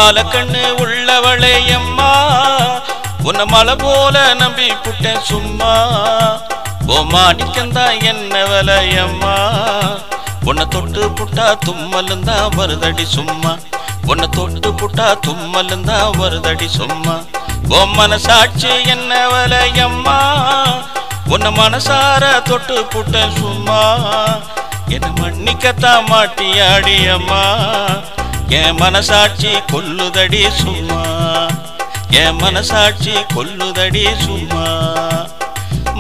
மாலை கண்ணு உள்ளவளே அம்மா உன்னை மலை போல நம்பி புட்டேன் சும்மா ஓ மாணிக்கந்தா என்ன விலையம்மா உன்னை தொட்டு புட்டா தும்மலுந்தா வருதடி சும்மா உன்னை தொட்டு புட்டா தும்மலுந்தா வருதடி சும்மா ஓ மனசாட்சி என்ன விலையம்மா உன்னை மனசார தொட்டு புட்டேன் சும்மா என்ன மன்னிக்கத்தான் மாட்டியாடி அம்மா என் மனசாட்சி கொல்லுதடி சும்மா என் மனசாட்சி கொல்லுதடி சும்மா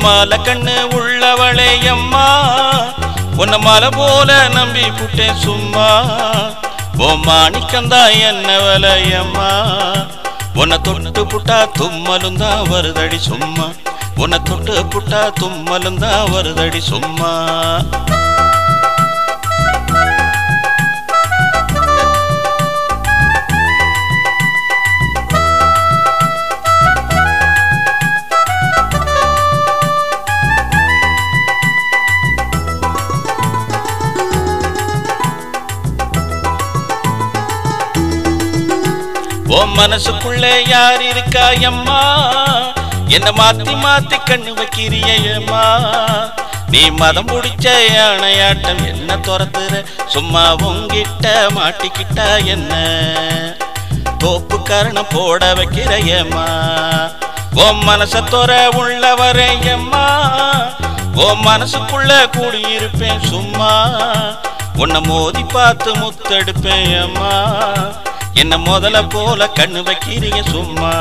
மாலை கண்ணு உள்ளவளே அம்மா உன்னை மலை போல நம்பி புட்டேன் சும்மா ஓ மாணிக்கந்தா என்ன விலையம்மா உன்னை தொட்டு புட்டா தும்மலுந்தா வருதடி சும்மா உன்னை தொட்டு புட்டா தும்மலுந்தா வருதடி சும்மா ஓ மனசுக்குள்ளே யார் இருக்கா அம்மா என்ன மாத்தி மாத்தி கண்ணு வைக்கிறியம்மா நீ மதம் முடிச்ச யானையாட்டம் என்ன துரத்துற சும்மா உங்கிட்ட மாட்டிக்கிட்டா என்ன தோப்பு கரணம் போட வைக்கிறையம்மா ஓ மனச தொர உள்ளவரே அம்மா ஓ மனசுக்குள்ள கூடியிருப்பேன் சும்மா உன்னை மோதி பார்த்து முத்தெடுப்பேன் அம்மா என்ன முதல போல கண்ணு வைக்கிறிய சும்மா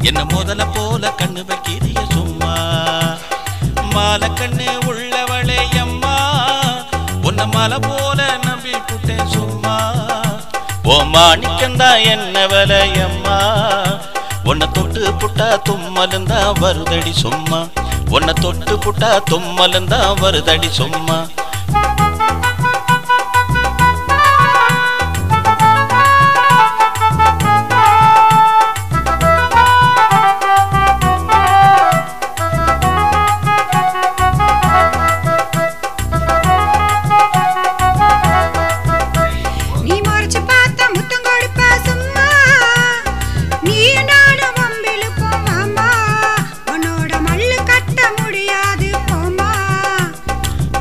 என்ன முதல போல கண்ணு வைக்கிறிய சும்மா மாலை கண்ணு உள்ளவளே அம்மா உன்னை மலை போல நம்பி புட்டேன் சும்மா ஓ மாணிக்கந்தா என்ன விலையம்மா உன்னை தொட்டு புட்டா தும்மலுந்தா வருதடி சும்மா உன்னை தொட்டு புட்டா தும்மலுந்தா வருதடி சும்மா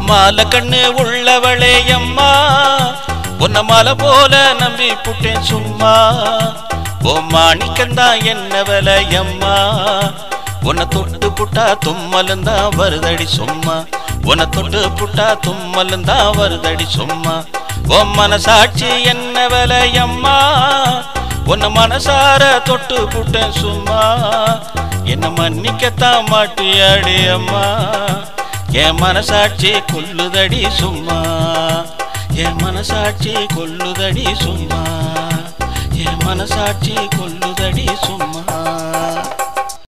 மாலை கண்ணு உள்ளவளே அம்மா உன்னை மலை போல நம்பி புட்டேன் சும்மா ஓ மாணிக்கந்தா என்ன விலையம்மா உன்னை தொட்டு புட்டா தும்மலுந்தா வருதடி சும்மா உன்னை தொட்டு புட்டா தும்மலுந்தா வருதடி சும்மா ஓ மனசாட்சி என்ன விலையம்மா உன்னை மனசார தொட்டு புட்டேன் சும்மா என்ன மன்னிக்கத்தான் மாட்டியாடி அம்மா என் மனசாட்சி கொல்லுதடி சும்மா என் மனசாட்சி கொல்லுதடி சும்மா என் மனசாட்சி கொல்லுதடி சும்மா